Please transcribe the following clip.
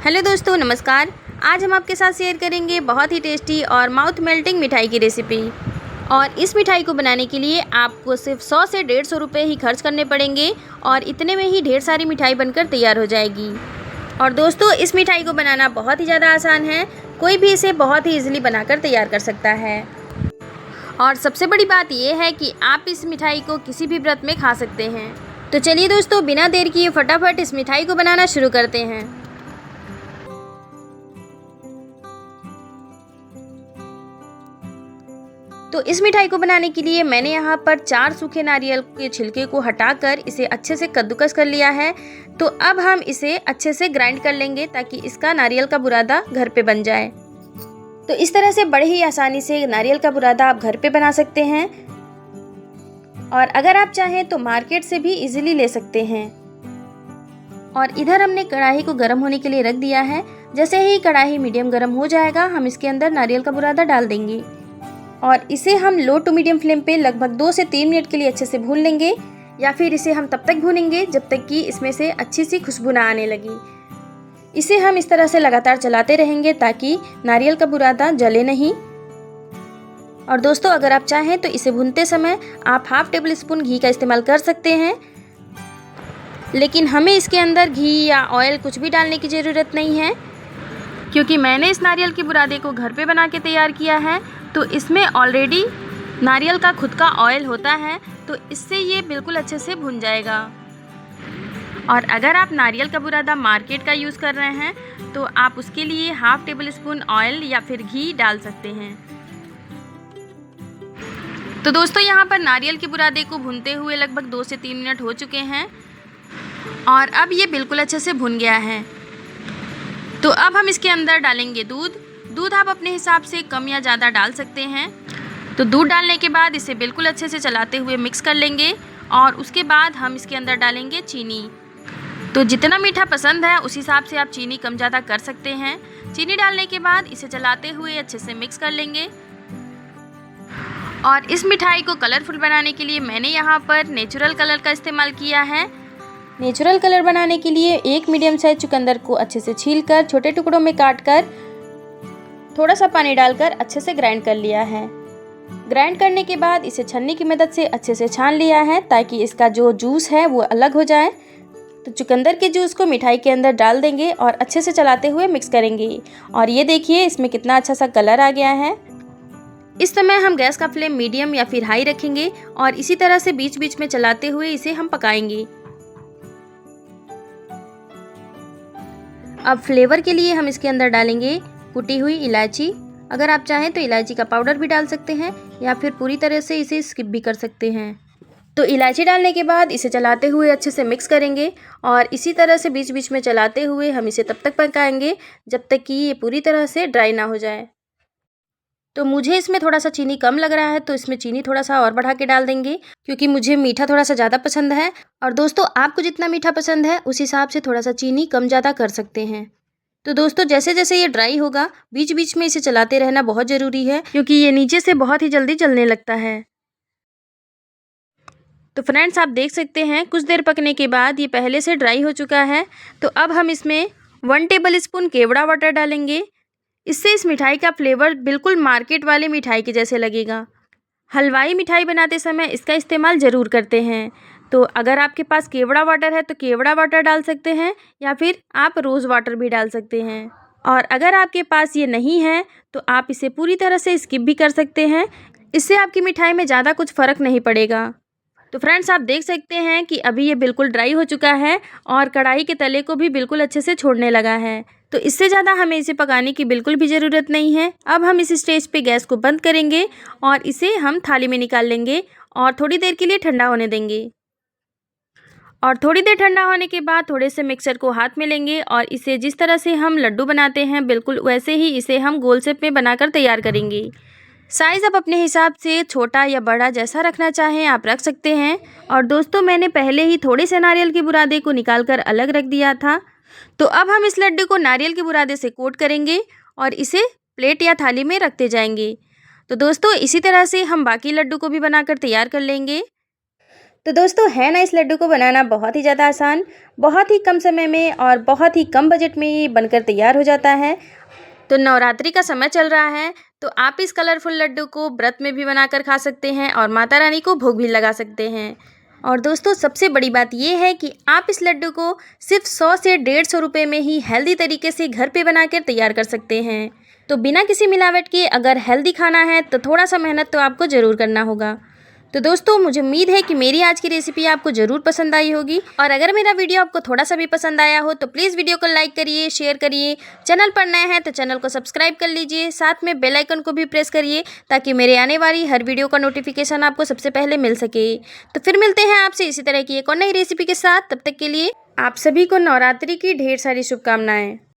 Hello दोस्तों, नमस्कार। आज हम आपके साथ शेयर करेंगे बहुत ही टेस्टी और माउथ मेल्टिंग मिठाई की रेसिपी। और इस मिठाई को बनाने के लिए आपको सिर्फ 100 से 150 रुपये ही खर्च करने पड़ेंगे और इतने में ही ढेर सारी मिठाई बनकर तैयार हो जाएगी। और दोस्तों, इस मिठाई को बनाना बहुत ही ज़्यादा आसान है। कोई भी इसे बहुत ही ईजिली बनाकर तैयार कर सकता है। और सबसे बड़ी बात यह है कि आप इस मिठाई को किसी भी व्रत में खा सकते हैं। तो चलिए दोस्तों, बिना देर किए फटाफट इस मिठाई को बनाना शुरू करते हैं। तो इस मिठाई को बनाने के लिए मैंने यहाँ पर 4 सूखे नारियल के छिलके को हटाकर इसे अच्छे से कद्दूकस कर लिया है। तो अब हम इसे अच्छे से ग्राइंड कर लेंगे ताकि इसका नारियल का बुरादा घर पे बन जाए। तो इस तरह से बड़े ही आसानी से नारियल का बुरादा आप घर पे बना सकते हैं। और अगर आप चाहें तो मार्केट से भी इजीली ले सकते हैं। और इधर हमने कढ़ाई को गर्म होने के लिए रख दिया है। जैसे ही कढ़ाई मीडियम गर्म हो जाएगा, हम इसके अंदर नारियल का बुरादा डाल देंगे और इसे हम लो टू मीडियम फ्लेम पे लगभग 2 से 3 मिनट के लिए अच्छे से भून लेंगे। या फिर इसे हम तब तक भूनेंगे जब तक कि इसमें से अच्छी सी खुशबू ना आने लगी। इसे हम इस तरह से लगातार चलाते रहेंगे ताकि नारियल का बुरादा जले नहीं। और दोस्तों, अगर आप चाहें तो इसे भूनते समय आप हाफ टेबल स्पून घी का इस्तेमाल कर सकते हैं। लेकिन हमें इसके अंदर घी या ऑयल कुछ भी डालने की ज़रूरत नहीं है, क्योंकि मैंने इस नारियल के बुरादे को घर पे बना के तैयार किया है। तो इसमें ऑलरेडी नारियल का खुद का ऑयल होता है, तो इससे ये बिल्कुल अच्छे से भुन जाएगा। और अगर आप नारियल का बुरादा मार्केट का यूज़ कर रहे हैं तो आप उसके लिए हाफ टेबल स्पून ऑयल या फिर घी डाल सकते हैं। तो दोस्तों, यहाँ पर नारियल के बुरादे को भुनते हुए लगभग 2 से 3 मिनट हो चुके हैं और अब ये बिल्कुल अच्छे से भुन गया है। तो अब हम इसके अंदर डालेंगे दूध आप अपने हिसाब से कम या ज़्यादा डाल सकते हैं। तो दूध डालने के बाद इसे बिल्कुल अच्छे से चलाते हुए मिक्स कर लेंगे और उसके बाद हम इसके अंदर डालेंगे चीनी। तो जितना मीठा पसंद है उस हिसाब से आप चीनी कम ज़्यादा कर सकते हैं। चीनी डालने के बाद इसे चलाते हुए अच्छे से मिक्स कर लेंगे। और इस मिठाई को कलरफुल बनाने के लिए मैंने यहाँ पर नेचुरल कलर का इस्तेमाल किया है। नेचुरल कलर बनाने के लिए एक मीडियम साइज चुकंदर को अच्छे से छीलकर छोटे टुकड़ों में काटकर थोड़ा सा पानी डालकर अच्छे से ग्राइंड कर लिया है। ग्राइंड करने के बाद इसे छन्नी की मदद से अच्छे से छान लिया है ताकि इसका जो जूस है वो अलग हो जाए। तो चुकंदर के जूस को मिठाई के अंदर डाल देंगे और अच्छे से चलाते हुए मिक्स करेंगे। और ये देखिए, इसमें कितना अच्छा सा कलर आ गया है। इस समय हम गैस का फ्लेम मीडियम या फिर हाई रखेंगे और इसी तरह से बीच बीच में चलाते हुए इसे हम पकाएंगे। अब फ्लेवर के लिए हम इसके अंदर डालेंगे कुटी हुई इलायची। अगर आप चाहें तो इलायची का पाउडर भी डाल सकते हैं या फिर पूरी तरह से इसे स्किप भी कर सकते हैं। तो इलायची डालने के बाद इसे चलाते हुए अच्छे से मिक्स करेंगे और इसी तरह से बीच बीच में चलाते हुए हम इसे तब तक पकाएंगे जब तक कि ये पूरी तरह से ड्राई ना हो जाए। तो मुझे इसमें थोड़ा सा चीनी कम लग रहा है, तो इसमें चीनी थोड़ा सा और बढ़ा के डाल देंगे, क्योंकि मुझे मीठा थोड़ा सा ज़्यादा पसंद है। और दोस्तों, आपको जितना मीठा पसंद है उस हिसाब से थोड़ा सा चीनी कम ज़्यादा कर सकते हैं। तो दोस्तों, जैसे जैसे ये ड्राई होगा बीच बीच में इसे चलाते रहना बहुत ज़रूरी है, क्योंकि ये नीचे से बहुत ही जल्दी जलने लगता है। तो फ्रेंड्स, आप देख सकते हैं कुछ देर पकने के बाद ये पहले से ड्राई हो चुका है। तो अब हम इसमें 1 टेबल स्पून केवड़ा वाटर डालेंगे। इससे इस मिठाई का फ्लेवर बिल्कुल मार्केट वाले मिठाई के जैसे लगेगा। हलवाई मिठाई बनाते समय इसका इस्तेमाल ज़रूर करते हैं। तो अगर आपके पास केवड़ा वाटर है तो केवड़ा वाटर डाल सकते हैं या फिर आप रोज़ वाटर भी डाल सकते हैं। और अगर आपके पास ये नहीं है तो आप इसे पूरी तरह से स्किप भी कर सकते हैं। इससे आपकी मिठाई में ज़्यादा कुछ फ़र्क नहीं पड़ेगा। तो फ्रेंड्स, आप देख सकते हैं कि अभी ये बिल्कुल ड्राई हो चुका है और कढ़ाई के तले को भी बिल्कुल अच्छे से छोड़ने लगा है। तो इससे ज़्यादा हमें इसे पकाने की बिल्कुल भी ज़रूरत नहीं है। अब हम इस स्टेज पे गैस को बंद करेंगे और इसे हम थाली में निकाल लेंगे और थोड़ी देर के लिए ठंडा होने देंगे। और थोड़ी देर ठंडा होने के बाद थोड़े से मिक्सचर को हाथ में लेंगे और इसे जिस तरह से हम लड्डू बनाते हैं बिल्कुल वैसे ही इसे हम गोल शेप में बनाकर तैयार करेंगे। साइज़ आप अपने हिसाब से छोटा या बड़ा जैसा रखना चाहें आप रख सकते हैं। और दोस्तों, मैंने पहले ही थोड़े से नारियल के बुरादे को निकाल कर अलग रख दिया था। तो अब हम इस लड्डू को नारियल के बुरादे से कोट करेंगे और इसे प्लेट या थाली में रखते जाएंगे। तो दोस्तों, इसी तरह से हम बाकी लड्डू को भी बनाकर तैयार कर लेंगे। तो दोस्तों है ना इस लड्डू को बनाना बहुत ही ज़्यादा आसान, बहुत ही कम समय में और बहुत ही कम बजट में ये बनकर तैयार हो जाता है। तो नवरात्रि का समय चल रहा है, तो आप इस कलरफुल लड्डू को व्रत में भी बनाकर खा सकते हैं और माता रानी को भोग भी लगा सकते हैं। और दोस्तों सबसे बड़ी बात ये है कि आप इस लड्डू को सिर्फ 100 से 150 रुपये में ही हेल्दी तरीके से घर पे बनाकर तैयार कर सकते हैं। तो बिना किसी मिलावट के अगर हेल्दी खाना है तो थोड़ा सा मेहनत तो आपको ज़रूर करना होगा। तो दोस्तों मुझे उम्मीद है कि मेरी आज की रेसिपी आपको ज़रूर पसंद आई होगी, और अगर मेरा वीडियो आपको थोड़ा सा भी पसंद आया हो तो प्लीज़ वीडियो को लाइक करिए, शेयर करिए, चैनल पर नए हैं तो चैनल को सब्सक्राइब कर लीजिए, साथ में बेल आइकन को भी प्रेस करिए ताकि मेरे आने वाली हर वीडियो का नोटिफिकेशन आपको सबसे पहले मिल सके। तो फिर मिलते हैं आपसे इसी तरह की एक और नई रेसिपी के साथ, तब तक के लिए आप सभी को नवरात्रि की ढेर सारी शुभकामनाएँ।